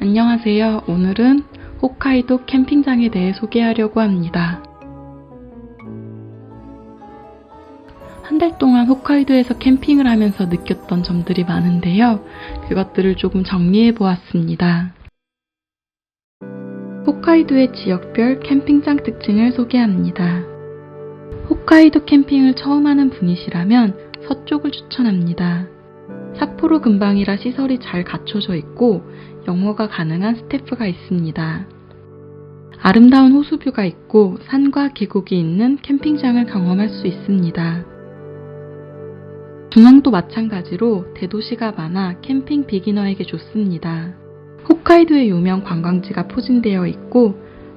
안녕하세요. 오늘은 홋카이도 캠핑장에 대해 소개하려고 합니다. 한 달 동안 홋카이도에서 캠핑을 하면서 느꼈던 점들이 많은데요. 그것들을 조금 정리해 보았습니다. 홋카이도의 지역별 캠핑장 특징을 소개합니다. 홋카이도 캠핑을 처음 하는 분이시라면 서쪽을 추천합니다. 삿포로 근방이라 시설이 잘 갖춰져 있고 영어가 가능한 스태프가 있습니다. 아름다운 호수뷰가 있고 산과 계곡이 있는 캠핑장을 경험할 수 있습니다. 중앙도 마찬가지로 대도시가 많아 캠핑 비기너에게 좋습니다. 홋카이도의 유명 관광지가 포진되어 있고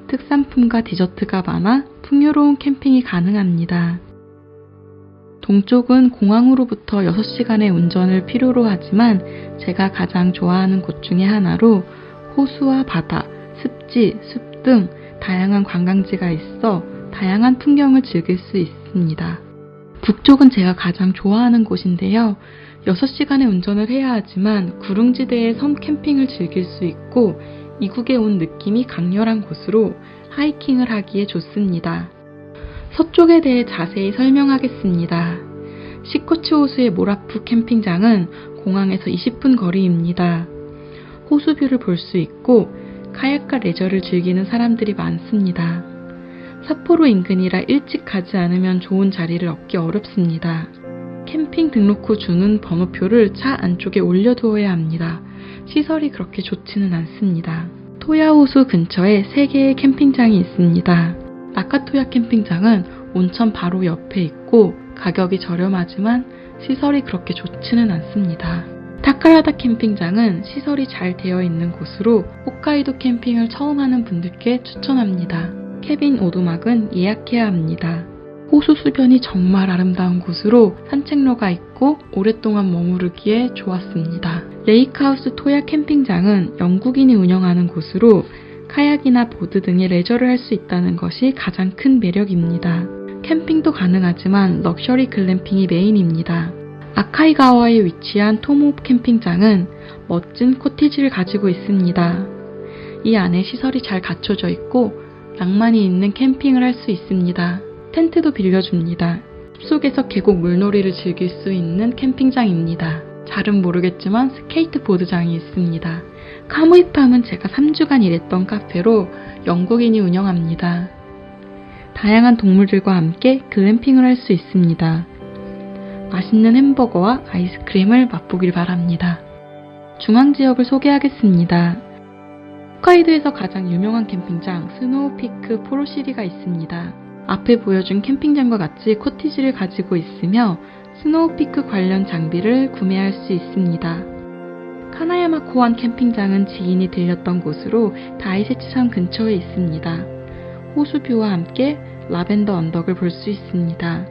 특산품과 디저트가 많아 풍요로운 캠핑이 가능합니다. 동쪽은 공항으로부터 6시간의 운전을 필요로 하지만 제가 가장 좋아하는 곳 중에 하나로 호수와 바다, 습지, 숲 등 다양한 관광지가 있어 다양한 풍경을 즐길 수 있습니다. 북쪽은 제가 가장 좋아하는 곳인데요. 6시간의 운전을 해야 하지만 구릉지대의 섬 캠핑을 즐길 수 있고 이국에 온 느낌이 강렬한 곳으로 하이킹을 하기에 좋습니다. 서쪽에 대해 자세히 설명하겠습니다. 시코츠 호수의 모라프 캠핑장은 공항에서 20분 거리입니다. 호수뷰를 볼 수 있고 카약과 레저를 즐기는 사람들이 많습니다. 삿포로 인근이라 일찍 가지 않으면 좋은 자리를 얻기 어렵습니다. 캠핑 등록 후 주는 번호표를 차 안쪽에 올려두어야 합니다. 시설이 그렇게 좋지는 않습니다. 토야호수 근처에 3개의 캠핑장이 있습니다. 나카토야 캠핑장은 온천 바로 옆에 있고 가격이 저렴하지만 시설이 그렇게 좋지는 않습니다. 타카라다 캠핑장은 시설이 잘 되어 있는 곳으로 홋카이도 캠핑을 처음 하는 분들께 추천합니다. 캐빈 오두막은 예약해야 합니다. 호수 수변이 정말 아름다운 곳으로 산책로가 있고 오랫동안 머무르기에 좋았습니다. 레이크하우스 토야 캠핑장은 영국인이 운영하는 곳으로 카약이나 보드 등의 레저를 할 수 있다는 것이 가장 큰 매력입니다. 캠핑도 가능하지만 럭셔리 글램핑이 메인입니다. 아카이가와에 위치한 토모옵 캠핑장은 멋진 코티지를 가지고 있습니다. 이 안에 시설이 잘 갖춰져 있고 낭만이 있는 캠핑을 할 수 있습니다. 텐트도 빌려줍니다. 숲속에서 계곡 물놀이를 즐길 수 있는 캠핑장입니다. 잘은 모르겠지만 스케이트보드장이 있습니다. 카무이팜은 제가 3주간 일했던 카페로 영국인이 운영합니다. 다양한 동물들과 함께 글램핑을 할 수 있습니다. 맛있는 햄버거와 아이스크림을 맛보길 바랍니다. 중앙지역을 소개하겠습니다. 홋카이도에서 가장 유명한 캠핑장 스노우피크 포로시리가 있습니다. 앞에 보여준 캠핑장과 같이 코티지를 가지고 있으며 스노우피크 관련 장비를 구매할 수 있습니다. 카나야마 코안 캠핑장은 지인이 들렸던 곳으로 다이세츠산 근처에 있습니다. 호수뷰와 함께 라벤더 언덕을 볼 수 있습니다.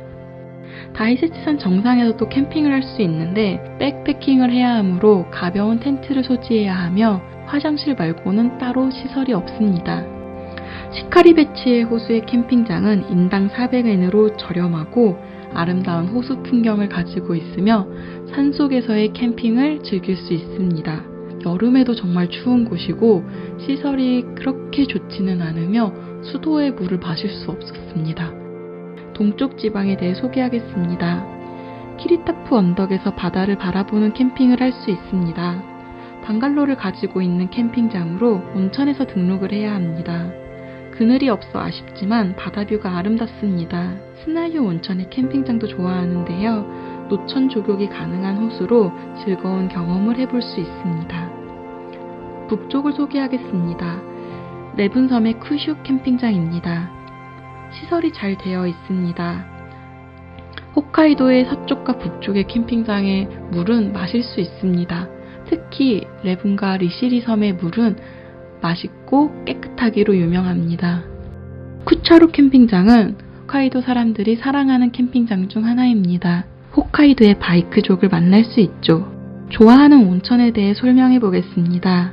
다이세츠산 정상에서도 캠핑을 할 수 있는데 백패킹을 해야 하므로 가벼운 텐트를 소지해야 하며 화장실 말고는 따로 시설이 없습니다. 시카리베치의 호수의 캠핑장은 인당 400엔으로 저렴하고 아름다운 호수 풍경을 가지고 있으며 산속에서의 캠핑을 즐길 수 있습니다. 여름에도 정말 추운 곳이고 시설이 그렇게 좋지는 않으며 수도의 물을 마실 수 없었습니다. 동쪽 지방에 대해 소개하겠습니다. 키리타프 언덕에서 바다를 바라보는 캠핑을 할 수 있습니다. 방갈로를 가지고 있는 캠핑장으로 온천에서 등록을 해야 합니다. 그늘이 없어 아쉽지만 바다뷰가 아름답습니다. 스나유 온천의 캠핑장도 좋아하는데요. 노천 조격이 가능한 호수로 즐거운 경험을 해볼 수 있습니다. 북쪽을 소개하겠습니다. 레분섬의 쿠슈 캠핑장입니다. 시설이 잘 되어 있습니다. 홋카이도의 서쪽과 북쪽의 캠핑장의 물은 마실 수 있습니다. 특히 레분과 리시리 섬의 물은 맛있고 깨끗하기로 유명합니다. 쿠차루 캠핑장은 홋카이도 사람들이 사랑하는 캠핑장 중 하나입니다. 홋카이도의 바이크족을 만날 수 있죠. 좋아하는 온천에 대해 설명해 보겠습니다.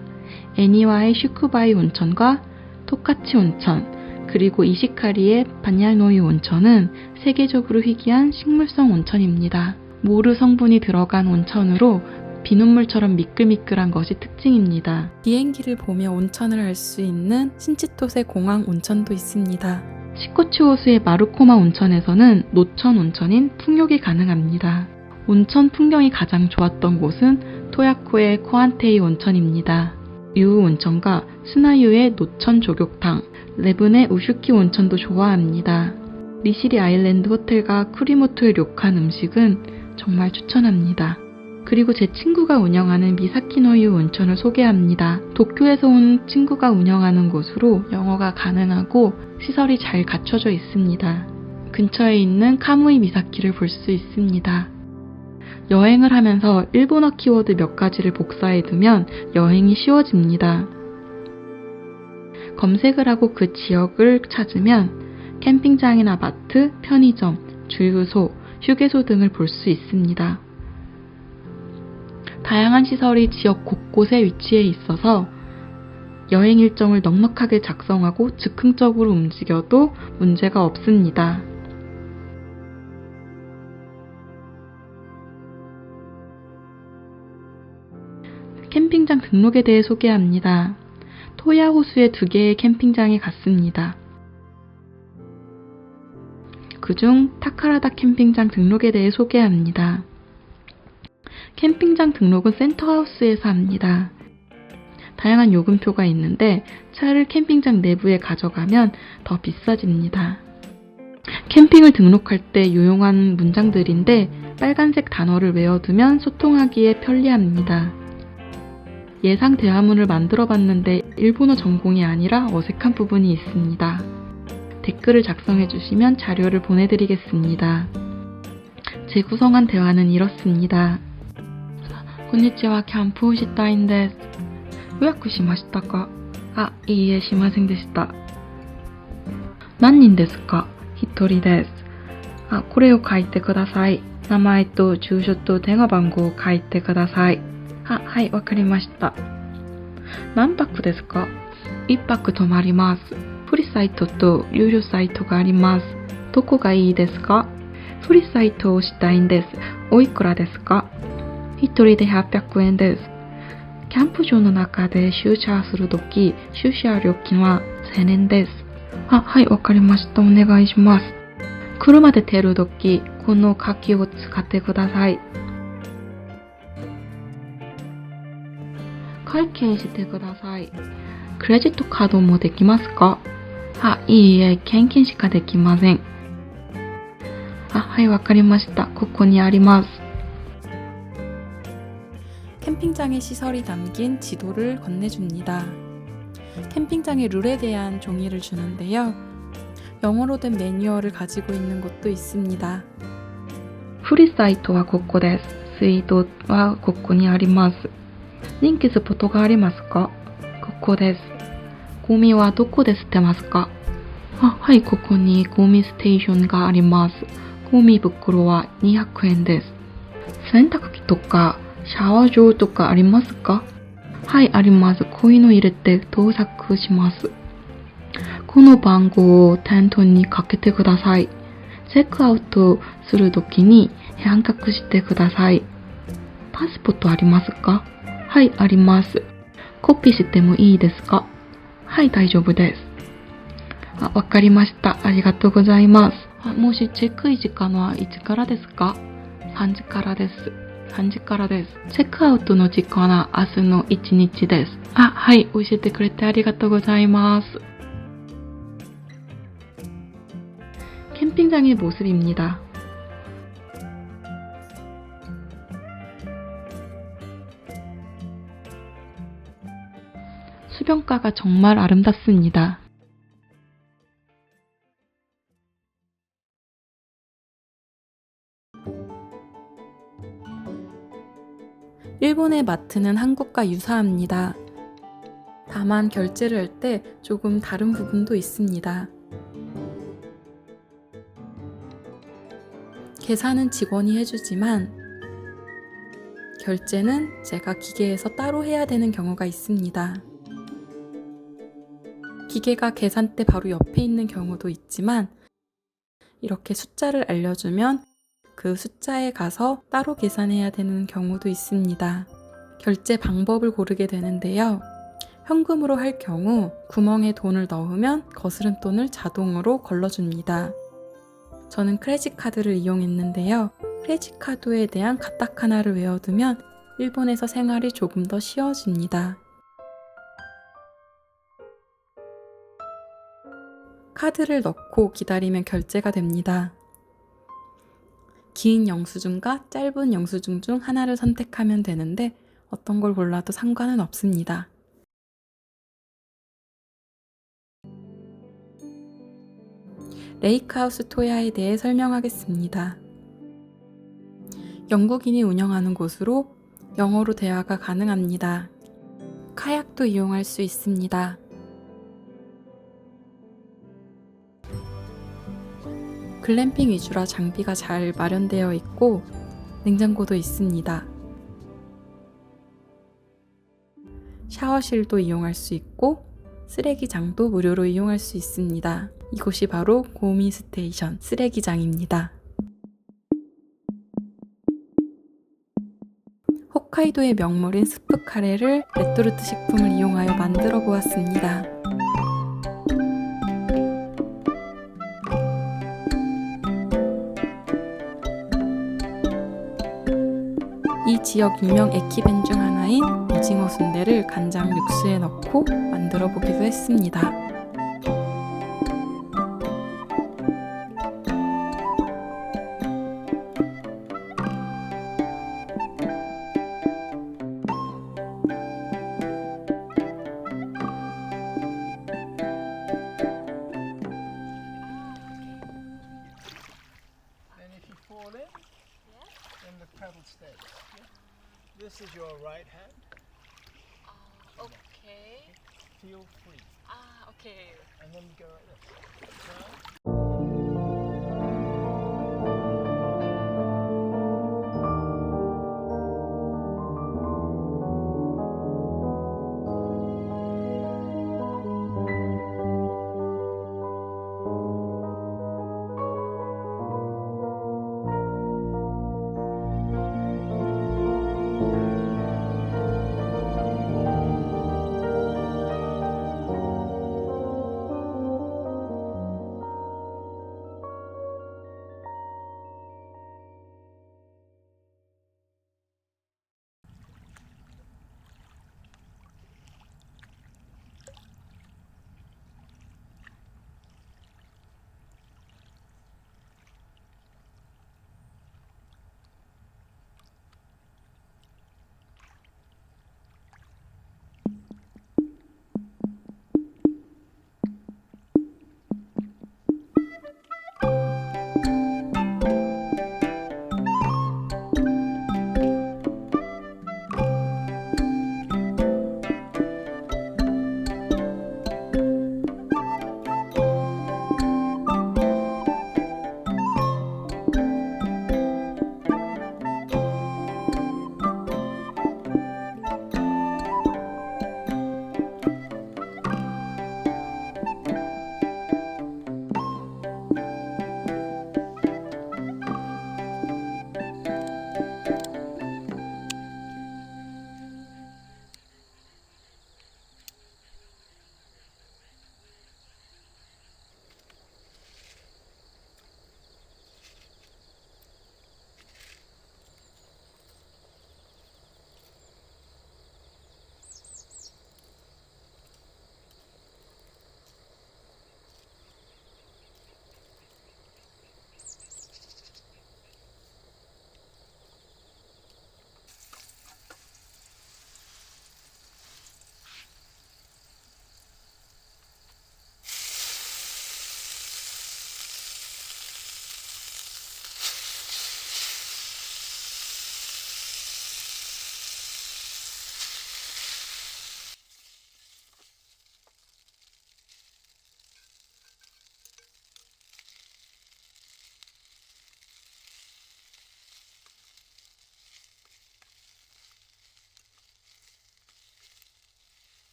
애니와의 슈쿠바이 온천과 토카치 온천, 그리고 이시카리의 반얄노이 온천은 세계적으로 희귀한 식물성 온천입니다. 모르 성분이 들어간 온천으로 비눗물처럼 미끌미끌한 것이 특징입니다. 비행기를 보며 온천을 할 수 있는 신치토세 공항 온천도 있습니다. 시코치 호수의 마루코마 온천에서는 노천 온천인 풍욕이 가능합니다. 온천 풍경이 가장 좋았던 곳은 토야코의 코안테이 온천입니다. 유우 온천과 스나유의 노천 조격탕, 레븐의 우슈키 온천도 좋아합니다. 리시리 아일랜드 호텔과 쿠리모토의 료칸 음식은 정말 추천합니다. 그리고 제 친구가 운영하는 미사키노유 온천을 소개합니다. 도쿄에서 온 친구가 운영하는 곳으로 영어가 가능하고 시설이 잘 갖춰져 있습니다. 근처에 있는 카무이 미사키를 볼 수 있습니다. 여행을 하면서 일본어 키워드 몇 가지를 복사해 두면 여행이 쉬워집니다. 검색을 하고 그 지역을 찾으면 캠핑장이나 마트, 편의점, 주유소, 휴게소 등을 볼 수 있습니다. 다양한 시설이 지역 곳곳에 위치해 있어서 여행 일정을 넉넉하게 작성하고 즉흥적으로 움직여도 문제가 없습니다. 캠핑장 등록에 대해 소개합니다. 토야 호수에 2개의 캠핑장에 갔습니다. 그중 타카라다 캠핑장 등록에 대해 소개합니다. 캠핑장 등록은 센터하우스에서 합니다. 다양한 요금표가 있는데 차를 캠핑장 내부에 가져가면 더 비싸집니다. 캠핑을 등록할 때 유용한 문장들인데 빨간색 단어를 외워두면 소통하기에 편리합니다. 예상 대화문을 만들어 봤는데 일본어 전공이 아니라 어색한 부분이 있습니다. 댓글을 작성해 주시면 자료를 보내드리겠습니다. 재구성한 대화는 이렇습니다. こんにちは、キャンプをしたいんです。予約しましたか？あ、いいえ、しませんでした。何人ですか？1人です。あ、これを書いてください。名前と住所と電話番号を書いてください。あ、はい、わかりました。何泊ですか？1泊泊まります。フリーサイトと有料サイトがあります。どこがいいですか？フリーサイトをしたいんです。おいくらですか？1人で800円です。キャンプ場の中で駐車するとき、駐車料金は1000円です。あ、はい、わかりました。お願いします。車で出るとき、この鍵を使ってください。会計してください。クレジットカードもできますか？あ、いいえ、現金しかできません。あ、はい、わかりました。ここにあります。 캠핑장의 시설이 담긴 지도를 건네줍니다. 캠핑장의 룰에 대한 종이를 주는데요. 영어로 된 매뉴얼을 가지고 있는 곳도 있습니다. フリーサイトはここです。水道はここにあります。人気スポットがありますか？ここです。ゴミはどこで捨てますか？あ、はい、ここにゴミステーションがあります。ゴミ袋は200円です。洗濯機とかシャワー場とかありますか？はい、あります。こういうの入れて到着します。この番号を店頭にかけてください。チェックアウトするときに返却してください。パスポートありますか？はい、あります。コピーしてもいいですか？はい、大丈夫です。あ、わかりました。ありがとうございます。もしチェック時間はいつからですか？3時からです。3時からです。チェックアウトの時間は明日の1日です。あ、はい、教えてくれてありがとうございます。 캠핑장의 모습입니다. 수변가가 정말 아름답습니다. 일본의 마트는 한국과 유사합니다. 다만 결제를 할 때 조금 다른 부분도 있습니다. 계산은 직원이 해주지만 결제는 제가 기계에서 따로 해야 되는 경우가 있습니다. 기계가 계산대 바로 옆에 있는 경우도 있지만 이렇게 숫자를 알려주면 그 숫자에 가서 따로 계산해야 되는 경우도 있습니다. 결제 방법을 고르게 되는데요. 현금으로 할 경우 구멍에 돈을 넣으면 거스름 돈을 자동으로 걸러줍니다. 저는 크레딧 카드를 이용했는데요. 크레딧 카드에 대한 가타카나를 외워두면 일본에서 생활이 조금 더 쉬워집니다. 카드를 넣고 기다리면 결제가 됩니다. 긴 영수증과 짧은 영수증 중 하나를 선택하면 되는데 어떤 걸 골라도 상관은 없습니다. 레이크하우스 토야에 대해 설명하겠습니다. 영국인이 운영하는 곳으로 영어로 대화가 가능합니다. 카약도 이용할 수 있습니다. 글램핑 위주라 장비가 잘 마련되어 있고 냉장고도 있습니다. 샤워실도 이용할 수 있고 쓰레기장도 무료로 이용할 수 있습니다. 이곳이 바로 고미 스테이션 쓰레기장입니다. 홋카이도의 명물인 스프 카레를 레토르트 식품을 이용하여 만들어 보았습니다. 이 지역 유명 에키벤 중 하나인 오징어 순대를 간장 육수에 넣고 만들어 보기도 했습니다. And the pedal stays. This is your right hand. Okay. Feel free. Okay. And then you go like this. Down.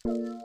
Thank